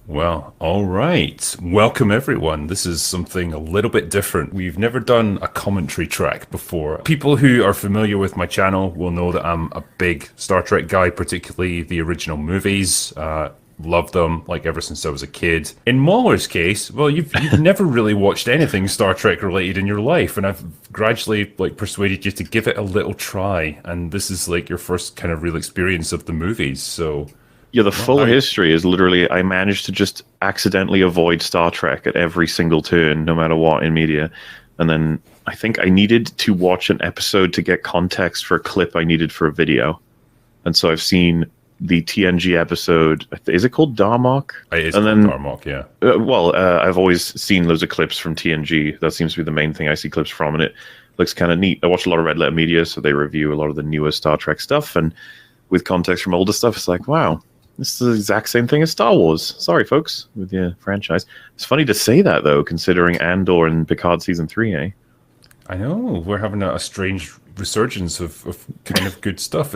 Well, all right. Welcome, everyone. This is something a little bit different. We've never done a commentary track before. People who are familiar with my channel will know that I'm a big Star Trek guy, particularly the original movies. Love them like ever since I was a kid. In Mauler's case, well, you've never really watched anything Star Trek related in your life, and I've gradually like persuaded you to give it a little try. And this is like your first kind of real experience of the movies. So, Yeah, the well, full history is literally I managed to just accidentally avoid Star Trek at every single turn, no matter what in media. And then I think I needed to watch an episode to get context for a clip I needed for a video. And so I've seen the TNG episode. Is it called Darmok? it is And called then, Darmok, yeah. I've always seen loads of clips from TNG. That seems to be the main thing I see clips from, and it looks kind of neat. I watch a lot of Red Letter Media, so they review a lot of the newer Star Trek stuff. And with context from older stuff, it's like, wow. This is the exact same thing as Star Wars. Sorry, folks, with your franchise. It's funny to say that, though, considering Andor and Picard Season 3, eh? I know we're having a strange resurgence of kind of good stuff.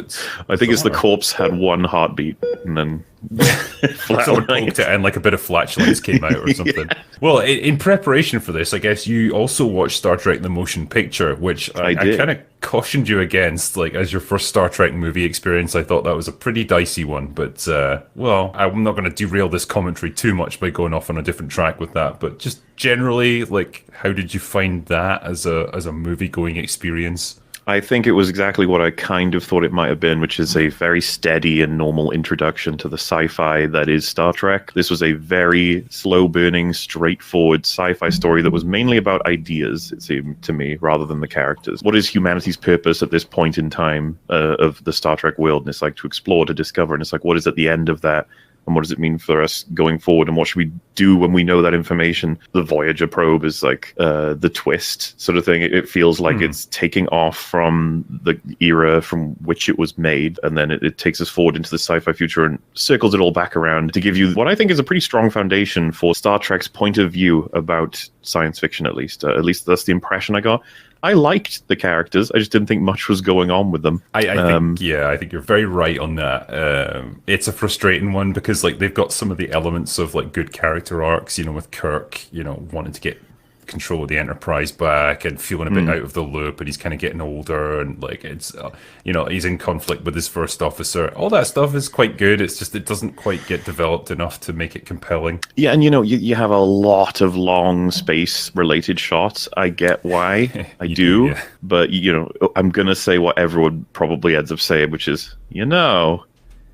I think it's the bizarre. corpse had one heartbeat and then Someone flatlined. poked it and like a bit of flatulence came out or something. Well, in preparation for this, I guess you also watched Star Trek: The Motion Picture, which I I did. kind of cautioned you against. Like as your first Star Trek movie experience, I thought that was a pretty dicey one. But well, I'm not going to derail this commentary too much by going off on a different track with that. But just generally, like, how did you find that as a movie going experience? I think it was exactly what I kind of thought it might have been, which is a very steady and normal introduction to the sci-fi that is Star Trek. This was a very slow-burning, straightforward sci-fi story that was mainly about ideas, it seemed to me, rather than the characters. What is humanity's purpose at this point in time of the Star Trek world? And it's like to explore, to discover, and it's like, what is at the end of that? And what does it mean for us going forward? And what should we do when we know that information? The Voyager probe is like the twist sort of thing. It feels like it's taking off from the era from which it was made. And then it takes us forward into the sci-fi future and circles it all back around to give you what I think is a pretty strong foundation for Star Trek's point of view about science fiction, at least. At least that's the impression I got. I liked the characters. I just didn't think much was going on with them. I think yeah, I think you're very right on that. It's a frustrating one because like they've got some of the elements of like good character arcs, you know, with Kirk, you know, wanting to get control of the Enterprise back and feeling a bit out of the loop, and he's kind of getting older, and like it's you know, he's in conflict with his first officer. All that stuff is quite good. It's just it doesn't quite get developed enough to make it compelling. Yeah, and you know, you have a lot of long space related shots. I get why. I You do. yeah. But, you know, I'm going to say what everyone probably ends up saying, which is, you know,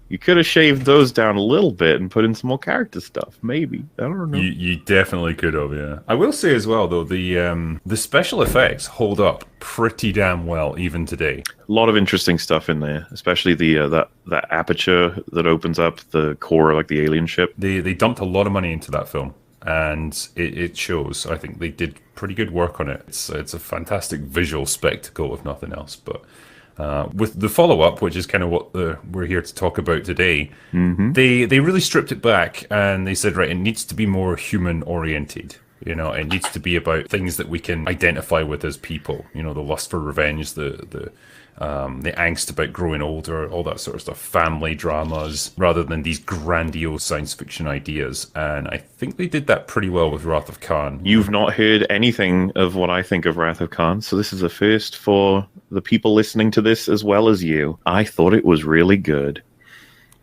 you could have shaved those down a little bit and put in some more character stuff. Maybe. I don't know. You definitely could have, yeah. I will say as well though, the special effects hold up pretty damn well even today. A lot of interesting stuff in there, especially the that aperture that opens up the core, like the alien ship. They dumped a lot of money into that film, and it shows. I think they did pretty good work on it. It's a fantastic visual spectacle, if nothing else. But with the follow up, which is kind of what we're here to talk about today, they really stripped it back and they said, right, it needs to be more human oriented. You know, it needs to be about things that we can identify with as people. You know, the lust for revenge, the angst about growing older, all that sort of stuff, family dramas, rather than these grandiose science fiction ideas. And I think they did that pretty well with Wrath of Khan. You've not heard anything of what I think of Wrath of Khan, so this is a first for the people listening to this as well as you. I thought it was really good.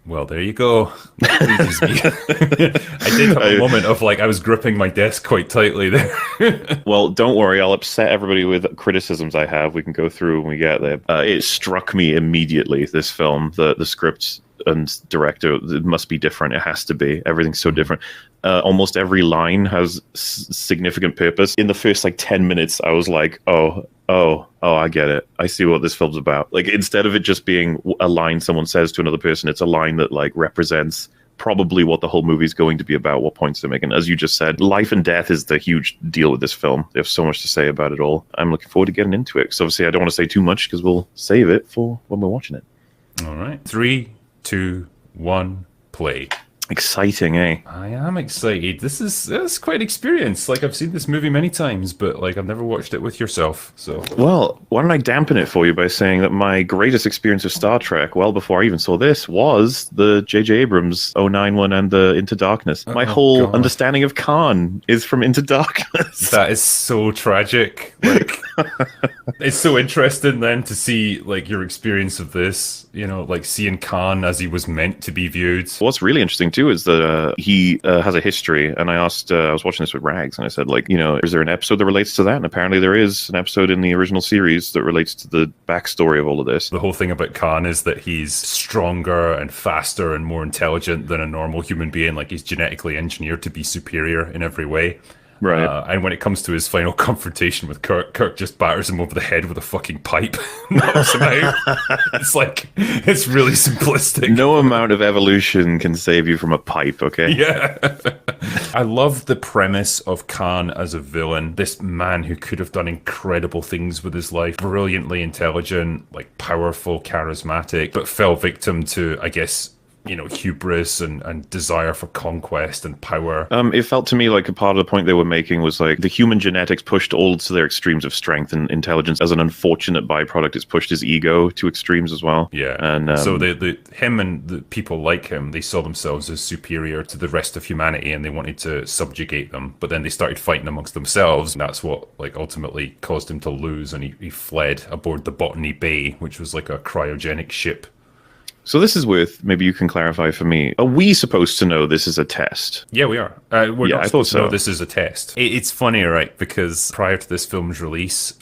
Well, there you go. Pleases me. I did have a moment of like I was gripping my desk quite tightly there. Well, don't worry, I'll upset everybody with criticisms I have. We can go through when we get there. It struck me immediately, this film, the script and director, it must be different. It has to be. Everything's so different. Almost every line has significant purpose. In the first like 10 minutes, I was like, oh, I get it. I see what this film's about. Like, instead of it just being a line someone says to another person, it's a line that like represents probably what the whole movie's going to be about, what points they're making. As you just said, life and death is the huge deal with this film. They have so much to say about it all. I'm looking forward to getting into it. Because obviously I don't want to say too much because we'll save it for when we're watching it. All right. 3, 2, 1, play. Exciting, eh? I am excited. This is quite an experience. Like I've seen this movie many times, but like I've never watched it with yourself. So Well, why don't I dampen it for you by saying that my greatest experience of Star Trek, well before I even saw this, was the J.J. Abrams '09 one and the Into Darkness. My Oh, whole God. understanding of Khan is from Into Darkness. that is so tragic. Like it's so interesting then to see like your experience of this. You know, like seeing Khan as he was meant to be viewed. What's really interesting too is that he has a history, and I asked, I was watching this with Rags, and I said, like, is there an episode that relates to that? And apparently there is an episode in the original series that relates to the backstory of all of this. The whole thing about Khan is that he's stronger and faster and more intelligent than a normal human being. Like he's genetically engineered to be superior in every way. Right. And when it comes to his final confrontation with Kirk, Kirk just batters him over the head with a fucking pipe, knocks him out. It's like, it's really simplistic. No amount of evolution can save you from a pipe, okay? Yeah. I love the premise of Khan as a villain. This man who could have done incredible things with his life, brilliantly intelligent, like powerful, charismatic, but fell victim to, I guess, hubris and desire for conquest and power. It felt to me like a part of the point they were making was like the human genetics pushed all to their extremes of strength and intelligence. As an unfortunate byproduct, it's pushed his ego to extremes as well. Yeah. And so him and the people like him, they saw themselves as superior to the rest of humanity and they wanted to subjugate them. But then they started fighting amongst themselves. And that's what like ultimately caused him to lose. And he fled aboard the Botany Bay, which was like a cryogenic ship. So this is maybe you can clarify for me. Are we supposed to know this is a test? Yeah, we are. We're Yeah, not I supposed to thought know so. this is a test. It's funny, right? Because prior to this film's release,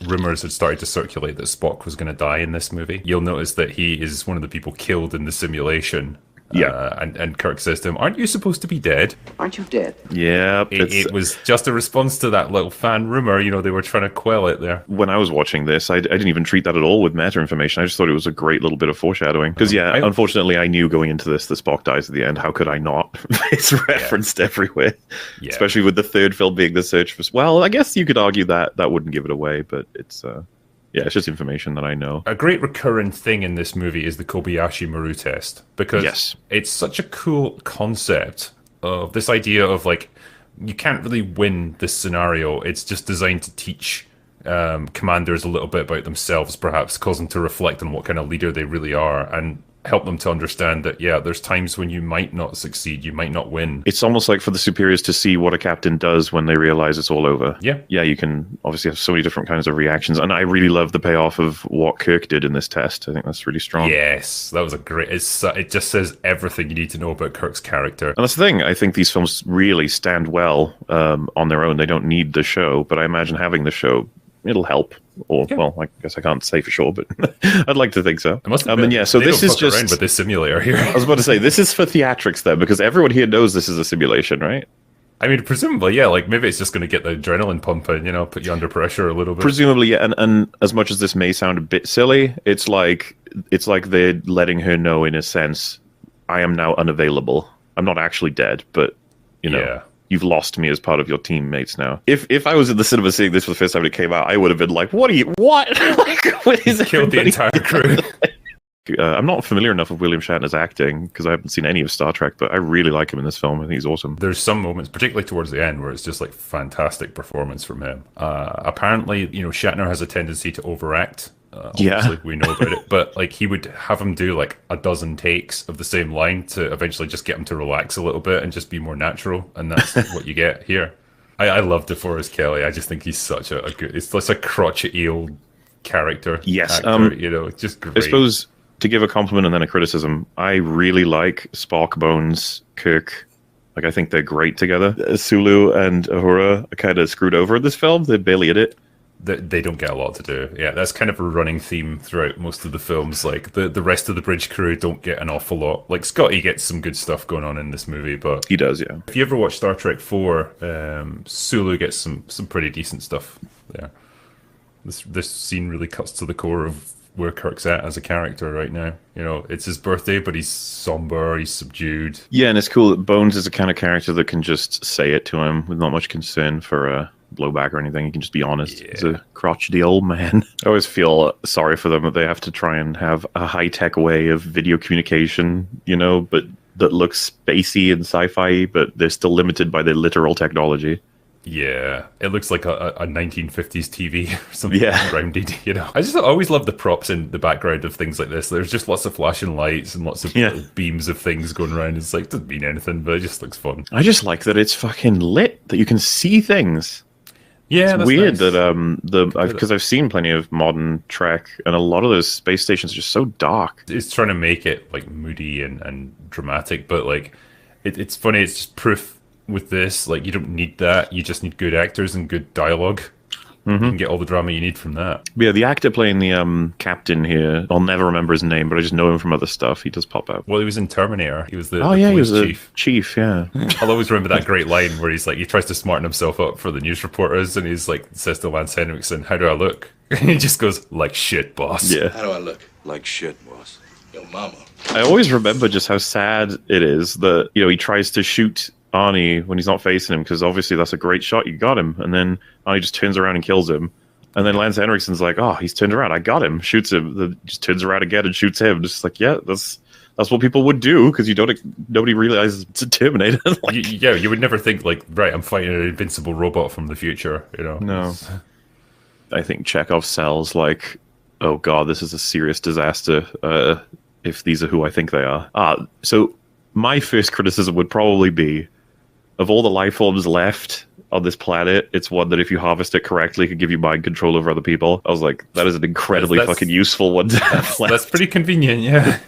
rumors had started to circulate that Spock was going to die in this movie. You'll notice that he is one of the people killed in the simulation. Yeah. And Kirk says to him, "Aren't you supposed to be dead?" Aren't you dead? Yeah. It was just a response to that little fan rumor. They were trying to quell it there. When I was watching this, I didn't even treat that at all with meta information. I just thought it was a great little bit of foreshadowing. Because, unfortunately, I knew going into this that Spock dies at the end. How could I not? It's referenced everywhere. Yeah. Especially with the third film being the search for... Well, I guess you could argue that wouldn't give it away, but it's... Yeah, it's just information that I know. A great recurrent thing in this movie is the Kobayashi Maru test, because it's such a cool concept of this idea of like, you can't really win this scenario. It's just designed to teach commanders a little bit about themselves, perhaps cause them to reflect on what kind of leader they really are and help them to understand that, yeah, there's times when you might not succeed, you might not win. It's almost like for the superiors to see what a captain does when they realize it's all over. Yeah. Yeah, you can obviously have so many different kinds of reactions. And I really love the payoff of what Kirk did in this test. I think that's really strong. Yes, that was a great... It just says everything you need to know about Kirk's character. And that's the thing. I think these films really stand well on their own. They don't need the show, but I imagine having the show, it'll help. Or, well, I guess I can't say for sure, but I'd like to think so. It must have been. Yeah, so They this don't is fuck just... around with this simulator here. I was about to say, this is for theatrics then, because everyone here knows this is a simulation, right? I mean, presumably, yeah, like maybe it's just going to get the adrenaline pumping, put you under pressure a little bit. Presumably, yeah. And as much as this may sound a bit silly, it's like they're letting her know, in a sense, I am now unavailable. I'm not actually dead, but, Yeah. you've lost me as part of your teammates now. If I was in the cinema seeing this for the first time it came out, I would have been like, what? Like, what is Killed the everybody entire crew. I'm not familiar enough with William Shatner's acting because I haven't seen any of Star Trek, but I really like him in this film. I think he's awesome. There's some moments, particularly towards the end, where it's just like fantastic performance from him. Apparently, Shatner has a tendency to overact. Obviously, we know about it, but like he would have him do like a dozen takes of the same line to eventually just get him to relax a little bit and just be more natural, and that's what you get here. I love DeForest Kelly. I just think he's such a good. It's just a crotchety old character. Yes, actor, just great. I suppose to give a compliment and then a criticism, I really like Spock, Bones, Kirk. Like, I think they're great together. Sulu and Uhura are kind of screwed over in this film. They're barely in it. They don't get a lot to do. Yeah, that's kind of a running theme throughout most of the films. Like, the rest of the bridge crew don't get an awful lot. Like, Scotty gets some good stuff going on in this movie, but... He does, yeah. If you ever watch Star Trek 4, Sulu gets some pretty decent stuff there. This scene really cuts to the core of where Kirk's at as a character right now. It's his birthday, but he's somber, he's subdued. Yeah, and it's cool that Bones is the kind of character that can just say it to him with not much concern for blowback or anything. He can just be honest. Yeah. He's a crotchety old man. I always feel sorry for them that they have to try and have a high-tech way of video communication, but that look spacey and sci-fi, but they're still limited by their literal technology. Yeah, it looks like a 1950s TV or something Yeah. rounded, you know. I always love the props in the background of things like this. There's just lots of flashing lights and lots of little beams of things going around. It's like, doesn't mean anything, but it just looks fun. I just like that it's fucking lit, that you can see things. Yeah, It's that's weird nice. that because I've seen plenty of modern Trek, and a lot of those space stations are just so dark. It's trying to make it like moody and dramatic, but like it's funny. It's just proof with this. Like you don't need that. You just need good actors and good dialogue. You can get all the drama you need from that. But yeah, the actor playing the captain here, I'll never remember his name, but I just know him from other stuff. He does pop out. Well, he was in Terminator. He was the Oh yeah, he police was chief. the chief. Yeah. I'll always remember that great line where he's like, he tries to smarten himself up for the news reporters, and he's like, says to Lance Henriksen, "How do I look?" And he just goes, "Like shit, boss." Yeah. How do I look? Like shit, boss. Yo, mama. I always remember just how sad it is that, you know, he tries to shoot Arnie when he's not facing him, because obviously that's a great shot, you got him, and then Arnie just turns around and kills him. And then Lance Henriksen's like, "Oh, he's turned around. I got him." Shoots him. Then just turns around again and shoots him. Just like, yeah, that's what people would do, because nobody realizes it's a Terminator. Like, Yeah, you would never think like, right, I'm fighting an invincible robot from the future, you know? no. I think Chekhov sells like, oh god, this is a serious disaster. If these are who I think they are. So my first criticism would probably be, of all the life forms left on this planet, it's one that if you harvest it correctly could give you mind control over other people. I was like, that is an incredibly That's- fucking useful one to have left. That's pretty convenient, yeah.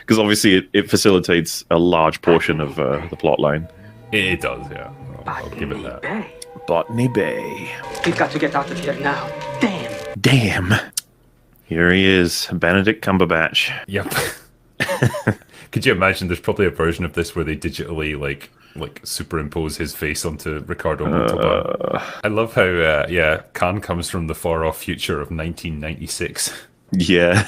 Because obviously it facilitates a large portion of the plot line. It does, yeah. I'll give it that. Bay. Botany Bay. We've got to get out of here now. Damn. Damn. Here he is, Benedict Cumberbatch. Yep. Could you imagine there's probably a version of this where they digitally like superimpose his face onto Ricardo Montalban? I love how Khan comes from the far off future of 1996. Yeah.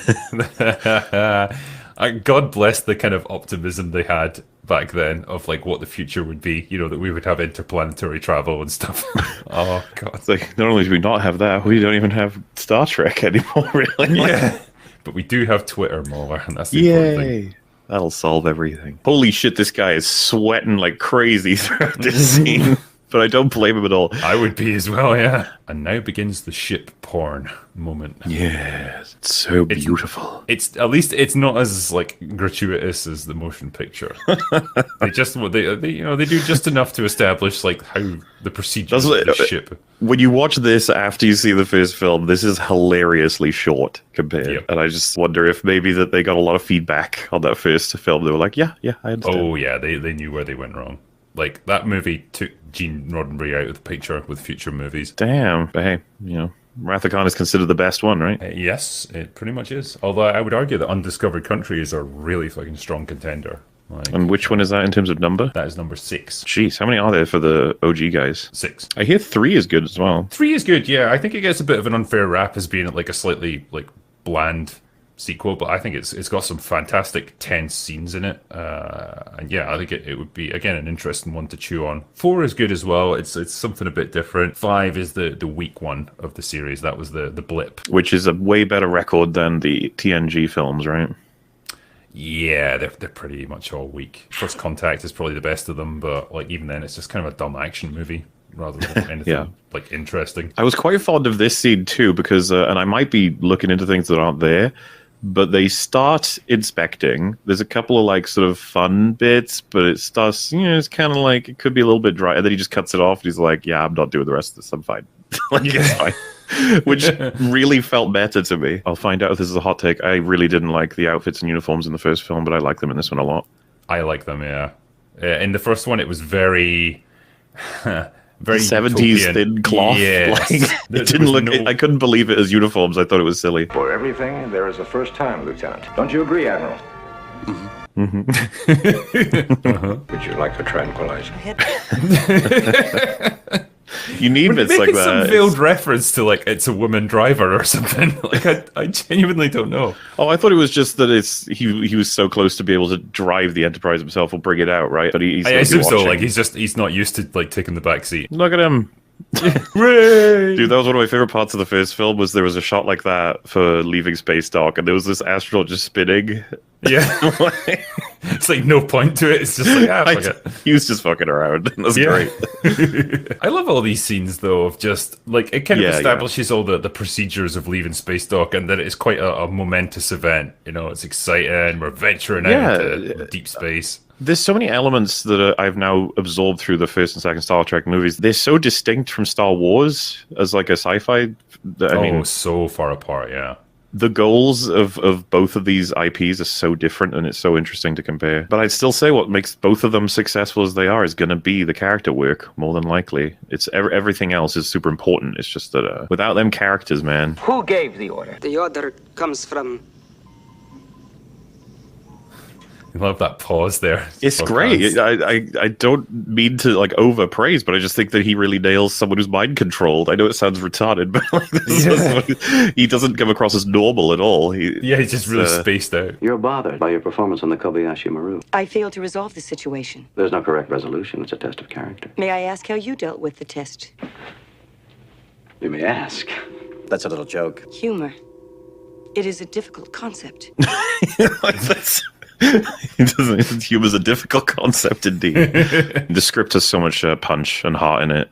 God bless the kind of optimism they had back then of like what the future would be, you know, that we would have interplanetary travel and stuff. Oh god. It's like, not only do we not have that, we don't even have Star Trek anymore, really. Yeah. But we do have Twitter, Mauler, and that's the important thing. Yay. That'll solve everything. Holy shit, this guy is sweating like crazy throughout this scene. But I don't blame him at all. I would be as well, yeah. And now begins the ship porn moment. Yes, it's so beautiful. It's at least it's not as like gratuitous as the motion picture. they do just enough to establish like how the procedure of the ship. When you watch this after you see the first film, this is hilariously short compared. Yep. And I just wonder if maybe that they got a lot of feedback on that first film. They were like, yeah, I understand. Oh yeah, they knew where they went wrong. Like that movie took Gene Roddenberry out of the picture with future movies. Damn. But hey, you know, Wrath of Khan is considered the best one, right? Yes, it pretty much is. Although I would argue that Undiscovered Country is a really fucking strong contender. Like, And which one is that in terms of number? that is number 6. Jeez, how many are there for the OG guys? 6. I hear 3 is good as well. 3 is good, yeah. I think it gets a bit of an unfair rap as being like a slightly like bland sequel, but I think it's got some fantastic tense scenes in it. And yeah, I think it would be again an interesting one to chew on. 4 is good as well. It's something a bit different. 5 is the weak one of the series. That was the blip. Which is a way better record than the TNG films, right? Yeah, they're pretty much all weak. First Contact is probably the best of them, but like even then, it's just kind of a dumb action movie rather than anything Yeah. like interesting. I was quite fond of this scene too because, and I might be looking into things that aren't there, but they start inspecting. There's a couple of like sort of fun bits, but it starts, you know, it's kind of like it could be a little bit dry. And then he just cuts it off and he's like, yeah, I'm not doing the rest of this. I'm fine. Like, it's fine. Which really felt better to me. I'll find out if this is a hot take. I really didn't like the outfits and uniforms in the first film, but I like them in this one a lot. I like them, yeah. In the first one, it was very, very 70s utopian. thin cloth. Yes. Like, There it didn't was look. no- I couldn't believe it as uniforms. I thought it was silly. For everything, there is a first time, Lieutenant. Don't you agree, Admiral? Would you like a tranquilizer? You need We're bits like making some that. veiled reference to like it's a woman driver or something. Like I genuinely don't know. Oh, I thought it was just that he was so close to be able to drive the Enterprise himself will bring it out, right? But he's I gonna be assume so. watching. Like he's not used to like taking the back seat. Look at him. Dude, that was one of my favorite parts of the first film. Was there was a shot like that for leaving space dock, and there was this astronaut just spinning. Yeah. It's like no point to it. It's just like, fuck it. He was just fucking around. That's great. I love all these scenes, though, of just, like, it kind of establishes all the procedures of leaving space dock, and that it's quite a momentous event. You know, it's exciting. We're venturing out into deep space. There's so many elements that I've now absorbed through the first and second Star Trek movies. They're so distinct from Star Wars as like a sci-fi. I mean, so far apart, yeah. The goals of both of these IPs are so different, and it's so interesting to compare. But I'd still say what makes both of them successful as they are is going to be the character work, more than likely. It's everything else is super important. It's just that without them characters, man. Who gave the order? The order comes from... I love that pause there. It's great. I don't mean to like overpraise, but I just think that he really nails someone who's mind controlled. I know it sounds retarded, but like, he doesn't come across as normal at all. He's just really spaced out. You're bothered by your performance on the Kobayashi Maru. I failed to resolve the situation. There's no correct resolution. It's a test of character. May I ask how you dealt with the test? You may ask. That's a little joke. Humor. It is a difficult concept. Humor's a difficult concept indeed. The script has so much punch and heart in it.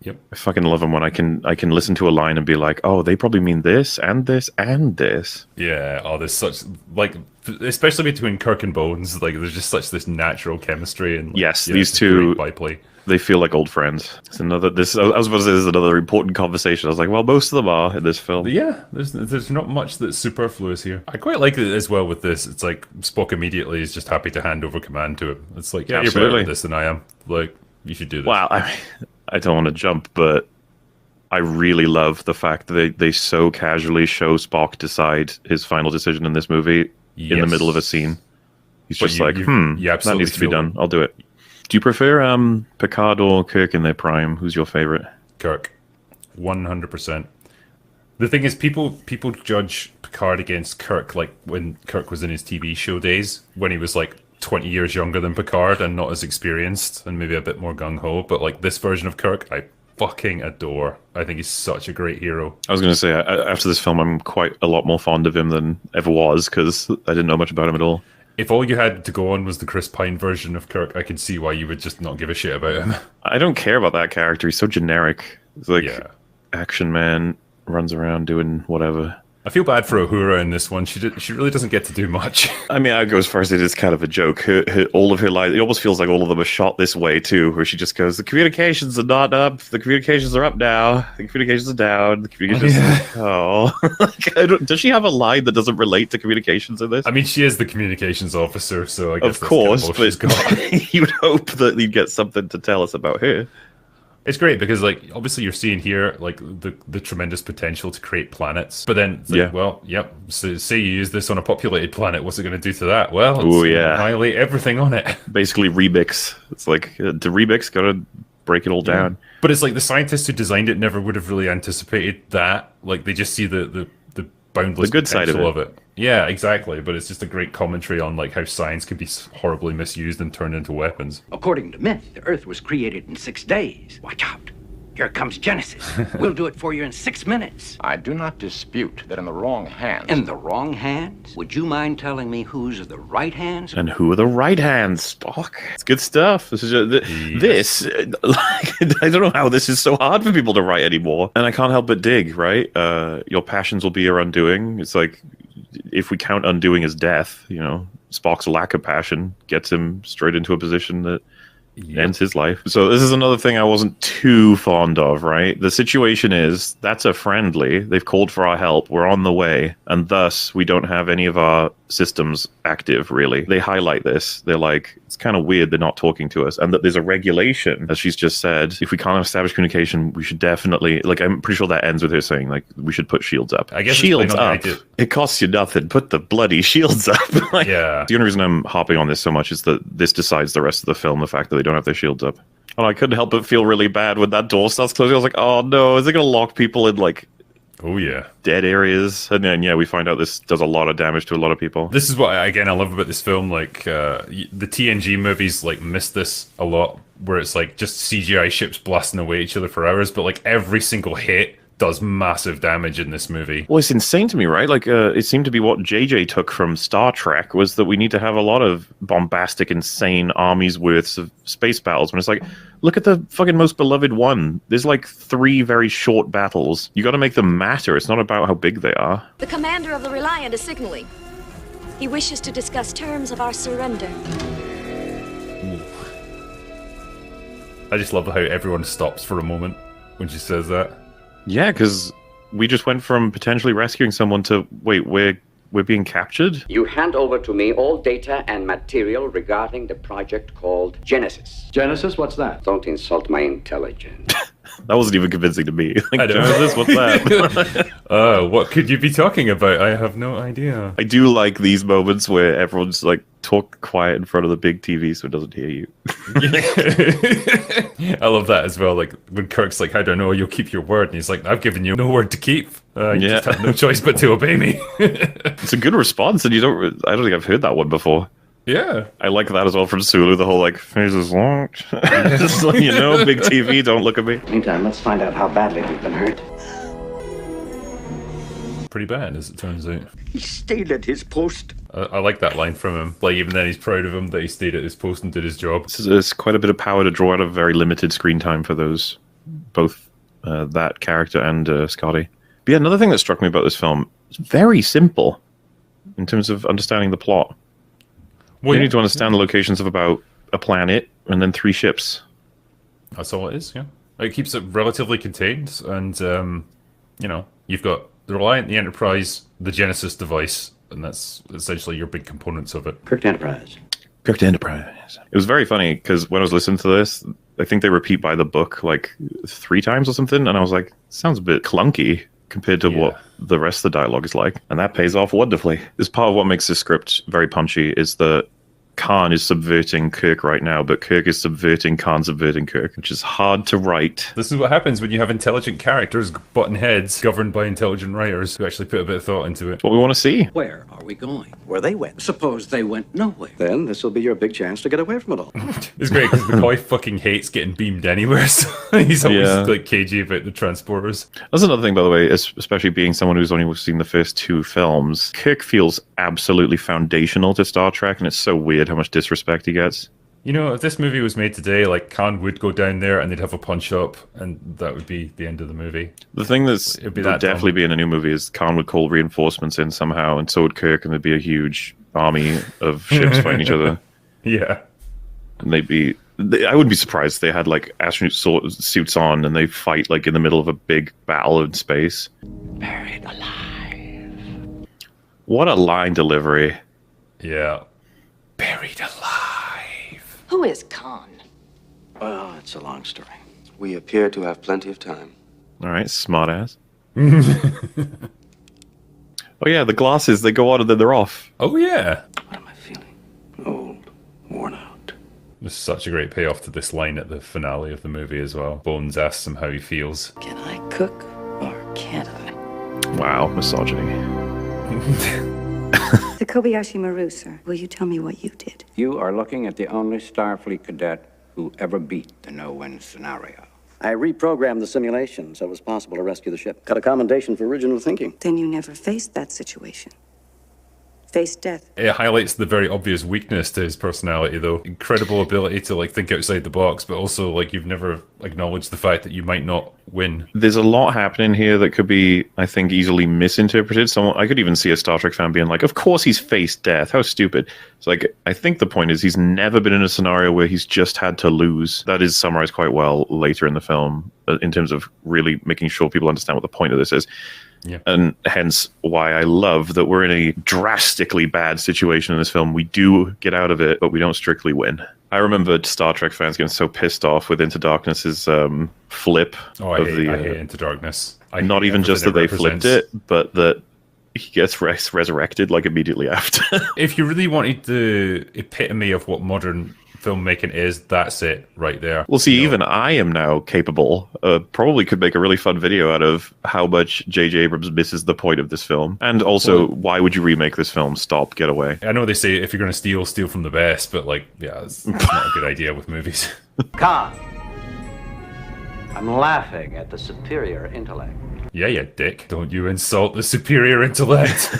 Yep. I fucking love them when I can listen to a line and be like, oh, they probably mean this and this and this. Yeah. Oh, there's such like, especially between Kirk and Bones, like there's just such this natural chemistry and like, these two by play. They feel like old friends. It's another. I was about to say this is another important conversation. I was like, well, most of them are in this film. Yeah, there's not much that's superfluous here. I quite like it as well with this. It's like Spock immediately is just happy to hand over command to him. It's like, yeah, you're better at this than I am. Like, you should do this. Wow, I don't want to jump, but I really love the fact that they so casually show Spock decide his final decision in this movie in the middle of a scene. He's just that needs to be done. I'll do it. Do you prefer Picard or Kirk in their prime? Who's your favorite? Kirk, 100%. The thing is, people judge Picard against Kirk like when Kirk was in his TV show days, when he was like 20 years younger than Picard and not as experienced and maybe a bit more gung-ho. But like this version of Kirk, I fucking adore. I think he's such a great hero. I was going to say, after this film, I'm quite a lot more fond of him than ever was because I didn't know much about him at all. If all you had to go on was the Chris Pine version of Kirk, I could see why you would just not give a shit about him. I don't care about that character. He's so generic. It's like action man, runs around doing whatever. I feel bad for Uhura in this one. She really doesn't get to do much. I mean, I'd go as far as it is kind of a joke. All of her lines, it almost feels like all of them are shot this way too, where she just goes, the communications are not up, the communications are up now, the communications are down, the communications does she have a line that doesn't relate to communications in this? I mean, she is the communications officer, so I guess of course, that's kind of all she's got. You would hope that you'd get something to tell us about her. It's great because, like, obviously you're seeing here, like, the tremendous potential to create planets. But then, it's like, well, yep, so say you use this on a populated planet, what's it going to do to that? Well, it's going to annihilate everything on it. Basically, remix. It's like, to remix, got to break it all down. But it's like the scientists who designed it never would have really anticipated that. Like, they just see the boundless good potential side of it. Yeah, exactly. But it's just a great commentary on, like, how science can be horribly misused and turned into weapons. According to myth, the Earth was created in 6 days. Watch out. Here comes Genesis. We'll do it for you in 6 minutes. I do not dispute that in the wrong hands. In the wrong hands? Would you mind telling me whose are the right hands? And who are the right hands, Spock? It's good stuff. This is I don't know how this is so hard for people to write anymore. And I can't help but dig, right? Your passions will be your undoing. It's like, if we count undoing as death, you know, Spock's lack of passion gets him straight into a position that ends his life. So this is another thing I wasn't too fond of, right? The situation is, that's a friendly. They've called for our help. We're on the way. And thus, we don't have any of our systems active, really. They highlight this. They're like, it's kind of weird they're not talking to us. And that there's a regulation, as she's just said. If we can't establish communication, we should definitely, like, I'm pretty sure that ends with her saying, like, we should put shields up. I guess shields up. It costs you nothing. Put the bloody shields up. Like, yeah. The only reason I'm hopping on this so much is that this decides the rest of the film, the fact that they don't have their shields up. And I couldn't help but feel really bad when that door starts closing. I was like, oh no, is it going to lock people in, like, Oh yeah. dead areas, and then we find out this does a lot of damage to a lot of people. This is what again I love about this film. Like the TNG movies, like miss this a lot, where it's like just CGI ships blasting away at each other for hours, but like every single hit does massive damage in this movie. Well, it's insane to me, right? Like, it seemed to be what JJ took from Star Trek was that we need to have a lot of bombastic, insane armies worths of space battles. When it's like, look at the fucking most beloved one. There's like 3 very short battles. You got to make them matter. It's not about how big they are. The commander of the Reliant is signaling. He wishes to discuss terms of our surrender. I just love how everyone stops for a moment when she says that. Yeah, because we just went from potentially rescuing someone to, wait, we're being captured? You hand over to me all data and material regarding the project called Genesis. Genesis, what's that? Don't insult my intelligence. That wasn't even convincing to me. Like, I know. Genesis, what's that? What could you be talking about? I have no idea. I do like these moments where everyone's like, talk quiet in front of the big TV so it doesn't hear you. I love that as well. Like when Kirk's like, I don't know, you'll keep your word. And he's like, I've given you no word to keep. You just have no choice but to obey me. It's a good response, and I don't think I've heard that one before. Yeah. I like that as well from Sulu, the whole like, faces long. Just so you know, big TV, don't look at me. Meantime, let's find out how badly we've been hurt. Pretty bad, as it turns out. He stayed at his post. I like that line from him. Like, even then he's proud of him that he stayed at his post and did his job. It's quite a bit of power to draw out of very limited screen time for those, both that character and Scotty. But yeah, another thing that struck me about this film, it's very simple in terms of understanding the plot. Well, you need to understand the locations of about a planet and then 3 ships. That's all it is, yeah. It keeps it relatively contained, and, you've got the Reliant, the Enterprise, the Genesis device, and that's essentially your big components of it. Kirk Enterprise. Kirk Enterprise. It was very funny, because when I was listening to this, I think they repeat by the book like 3 times or something, and I was like, sounds a bit clunky compared to what the rest of the dialogue is like. And that pays off wonderfully. This part of what makes this script very punchy is that Khan is subverting Kirk right now, but Kirk is subverting Khan subverting Kirk, which is hard to write. This is what happens when you have intelligent characters butting heads governed by intelligent writers who actually put a bit of thought into it. It's what we want to see. Where are we going? Where they went. Suppose they went nowhere. Then this will be your big chance to get away from it all. It's great because McCoy fucking hates getting beamed anywhere, so he's always like cagey about the transporters. That's another thing, by the way, especially being someone who's only seen the first 2 films. Kirk feels absolutely foundational to Star Trek, and it's so weird how much disrespect he gets. You know, if this movie was made today, like, Khan would go down there and they'd have a punch-up, and that would be the end of the movie. The thing that would definitely be in a new movie is Khan would call reinforcements in somehow, and so would Kirk, and there'd be a huge army of ships fighting each other. Yeah. And I wouldn't be surprised if they had, like, astronaut suits on, and they fight, like, in the middle of a big battle in space. Buried alive. What a line delivery. Yeah. Buried alive. Who is Khan? Well, it's a long story. We appear to have plenty of time. All right, smart ass. Oh yeah, the glasses, they go on and then they're off. Oh yeah. What am I feeling? Old, worn out. There's such a great payoff to this line at the finale of the movie as well. Bones asks him how he feels. Can I cook or can't I? Wow, misogyny. The Kobayashi Maru, sir. Will you tell me what you did? You are looking at the only Starfleet cadet who ever beat the no-win scenario. I reprogrammed the simulation so it was possible to rescue the ship. Got a commendation for original thinking. Then you never faced that situation. Faced death. It highlights the very obvious weakness to his personality, though. Incredible ability to, like, think outside the box, but also, like, you've never acknowledged the fact that you might not win. There's a lot happening here that could be, I think, easily misinterpreted. I could even see a Star Trek fan being like, of course he's faced death. How stupid. It's like, I think the point is he's never been in a scenario where he's just had to lose. That is summarized quite well later in the film in terms of really making sure people understand what the point of this is. Yeah. And hence why I love that we're in a drastically bad situation in this film. We do get out of it, but we don't strictly win. I remember Star Trek fans getting so pissed off with Into Darkness's flip. Oh, I hate Into Darkness. Not even just that they flipped it, but that he gets resurrected like immediately after. If you really wanted the epitome of what modern filmmaking is, that's it right there. Well, see, even I am now capable. Probably could make a really fun video out of how much J.J. Abrams misses the point of this film, and also why would you remake this film? Stop, get away. I know they say if you're going to steal from the best, but like, yeah, it's not a good idea with movies. Khan, I'm laughing at the superior intellect. Yeah, you dick. Don't you insult the superior intellect.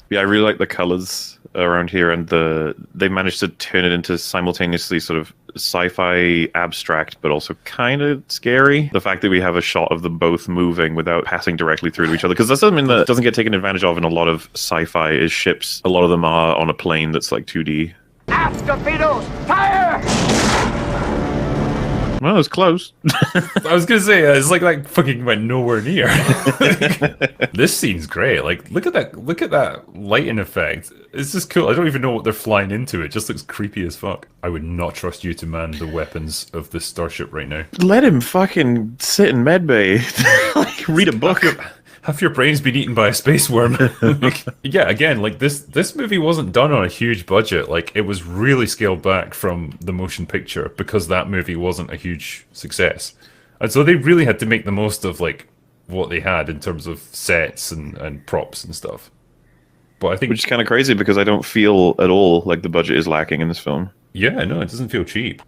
Yeah, I really like the colors around here, and they managed to turn it into simultaneously sort of sci-fi abstract, but also kind of scary. The fact that we have a shot of them both moving without passing directly through to each other, because that's something that doesn't get taken advantage of in a lot of sci-fi, is ships. A lot of them are on a plane that's like 2D. Aft torpedoes, fire! Well, it was close. I was gonna say it's like that fucking went nowhere near. This scene's great. Like, look at that lighting effect. It's just cool. I don't even know what they're flying into. It just looks creepy as fuck. I would not trust you to man the weapons of this starship right now. Let him fucking sit in medbay. Like, read a book. Half your brain's been eaten by a space worm. Yeah, again, like this movie wasn't done on a huge budget. Like, it was really scaled back from the motion picture because that movie wasn't a huge success. And so they really had to make the most of like what they had in terms of sets and props and stuff. But I think, which is kind of crazy because I don't feel at all like the budget is lacking in this film. Yeah, no, it doesn't feel cheap.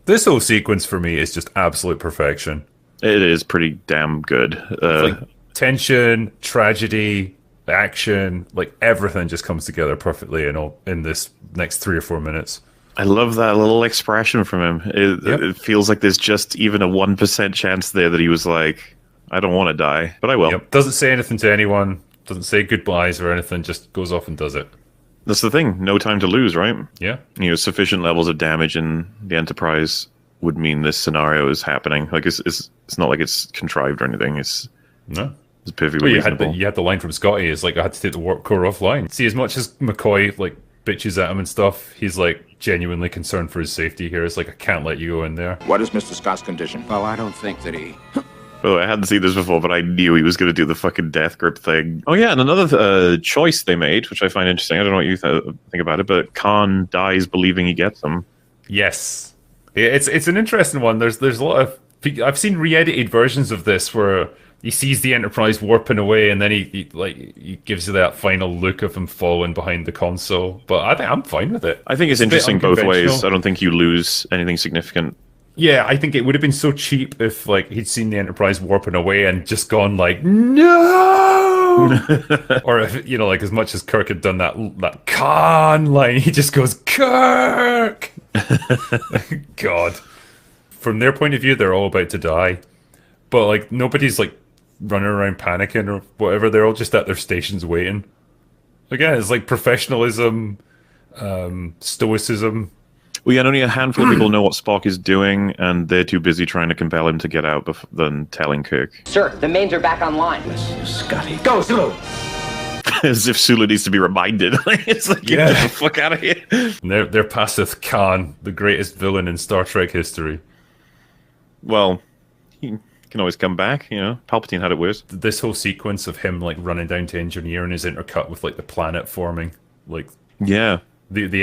This whole sequence for me is just absolute perfection. It is pretty damn good. Like, tension, tragedy, action, like everything just comes together perfectly in this next 3 or 4 minutes. I love that little expression from him. It feels like there's just even a 1% chance there that he was like, I don't want to die, but I will. Yep. Doesn't say anything to anyone, doesn't say goodbyes or anything, just goes off and does it. That's the thing. No time to lose, right? Yeah. You know, sufficient levels of damage in the Enterprise would mean this scenario is happening. Like, it's not like it's contrived or anything. It's perfectly reasonable. You had the line from Scotty, is like, I had to take the warp core offline. See, as much as McCoy like bitches at him and stuff, he's like genuinely concerned for his safety here. It's like, I can't let you go in there. What is Mr. Scott's condition? Well, I don't think that he... Oh, I hadn't seen this before, but I knew he was going to do the fucking death grip thing. Oh yeah, and another choice they made, which I find interesting. I don't know what you think about it, but Khan dies believing he gets them. Yes, it's an interesting one. There's a lot of... I've seen re-edited versions of this where he sees the Enterprise warping away, and then he gives you that final look of him falling behind the console. But I think I'm fine with it. I think it's interesting both ways. I don't think you lose anything significant. Yeah, I think it would have been so cheap if like he'd seen the Enterprise warping away and just gone like, no! Or if, you know, like as much as Kirk had done that Khan line, he just goes, Kirk! God. From their point of view, they're all about to die. But like nobody's like running around panicking or whatever. They're all just at their stations waiting. Again, it's like professionalism, stoicism. Well, yeah, only a handful of people know what Spock is doing, and they're too busy trying to compel him to get out than telling Kirk. Sir, the mains are back online. Scotty. Go, Zulu! As if Sulu needs to be reminded. It's like, get the fuck out of here. And they're passive Khan, the greatest villain in Star Trek history. Well, he can always come back, you know. Palpatine had it worse. This whole sequence of him like running down to Engineering is intercut with like the planet forming, like the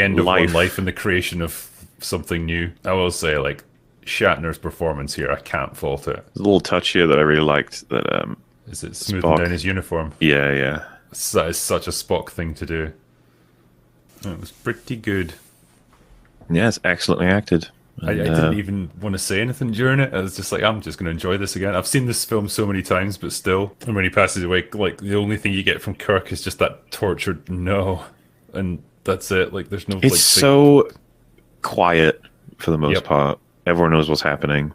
end of one life and the creation of something new. I will say, like, Shatner's performance here, I can't fault it. There's a little touch here that I really liked. That is it smoothing down his uniform? Yeah. That is such a Spock thing to do. It was pretty good. Yeah, it's excellently acted. I didn't even want to say anything during it. I was just like, I'm just going to enjoy this again. I've seen this film so many times, but still. And when he passes away, like, the only thing you get from Kirk is just that tortured no. And that's it. Like, there's no... It's so quiet for the most part. Everyone knows what's happening,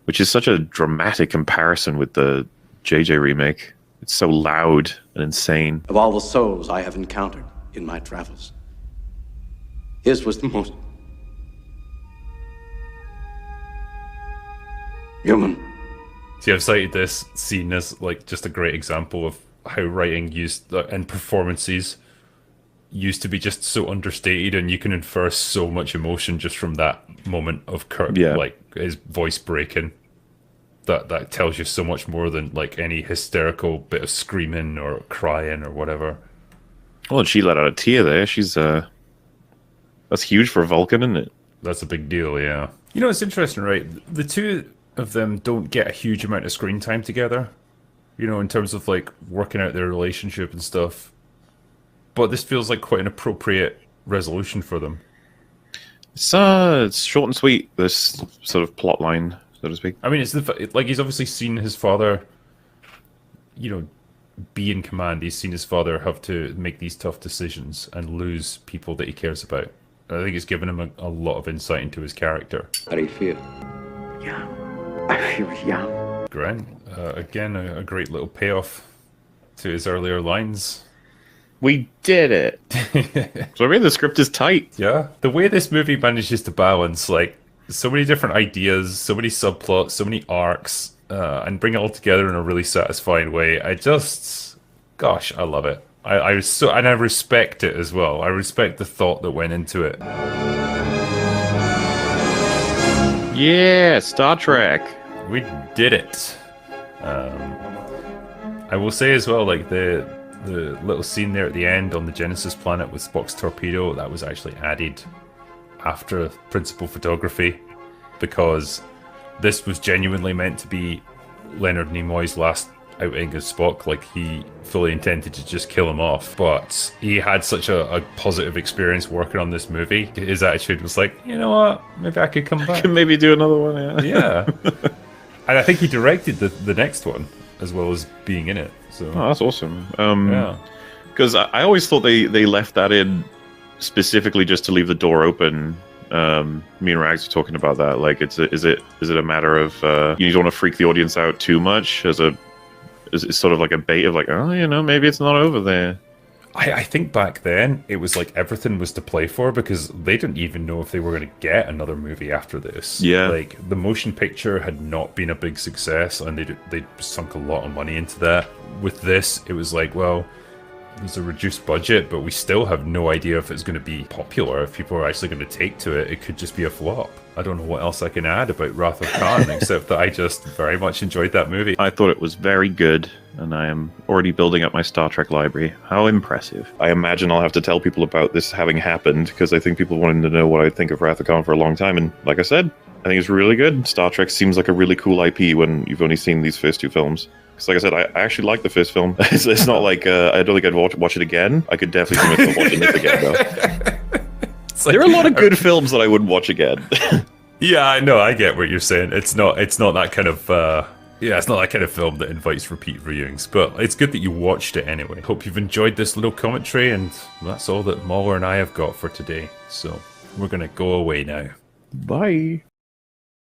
which is such a dramatic comparison with the JJ remake. It's so loud and insane. Of all the souls I have encountered in my travels, his was the most human. See, I've cited this scene as like just a great example of how writing used and performances used to be just so understated, and you can infer so much emotion just from that moment of Kirk, like his voice breaking. That tells you so much more than like any hysterical bit of screaming or crying or whatever. Well, and she let out a tear there. She's that's huge for Vulcan, isn't it? That's a big deal, yeah. You know, it's interesting, right? The two of them don't get a huge amount of screen time together, you know, in terms of like working out their relationship and stuff. But this feels like quite an appropriate resolution for them. It's short and sweet, this sort of plot line, so to speak. I mean, like he's obviously seen his father, you know, be in command. He's seen his father have to make these tough decisions and lose people that he cares about. I think it's given him a lot of insight into his character. How do you feel? Young. I feel young. Grant, again, a great little payoff to his earlier lines. We did it. So I mean, the script is tight. Yeah. The way this movie manages to balance, like, so many different ideas, so many subplots, so many arcs, and bring it all together in a really satisfying way. Gosh, I love it. And I respect it as well. I respect the thought that went into it. Yeah, Star Trek. We did it. I will say as well, like the little scene there at the end on the Genesis planet with Spock's torpedo, that was actually added after principal photography, because this was genuinely meant to be Leonard Nimoy's last outing as Spock. Like, he fully intended to just kill him off, but he had such a positive experience working on this movie. His attitude was like, you know what, maybe I could come back. I can maybe do another one, Yeah. And I think he directed the next one as well as being in it. So that's awesome. Yeah. Because I always thought they left that in specifically just to leave the door open. Me and Rags were talking about that. Like, is it a matter of you don't want to freak the audience out too much is sort of like a bait of like, oh, you know, maybe it's not over there. I think back then it was like everything was to play for, because they didn't even know if they were going to get another movie after this. Yeah. Like, the motion picture had not been a big success, and they sunk a lot of money into that. With this, it was like, well, there's a reduced budget, but we still have no idea if it's going to be popular, if people are actually going to take to it. It could just be a flop. I don't know what else I can add about Wrath of Khan, except that I just very much enjoyed that movie. I thought it was very good, and I am already building up my Star Trek library. How impressive. I imagine I'll have to tell people about this having happened, because I think people wanted to know what I think of Wrath of Khan for a long time, and like I said, I think it's really good. Star Trek seems like a really cool IP when you've only seen these first two films. Because like I said, I actually like the first film. It's not like, I don't think I'd watch it again. I could definitely see myself watching this again, though. Like, there are a lot of good films that I wouldn't watch again. Yeah, I know. I get what you're saying. It's not that kind of it's not that kind of film that invites repeat viewings. But it's good that you watched it anyway. Hope you've enjoyed this little commentary, and that's all that Mauler and I have got for today. So we're gonna go away now. Bye.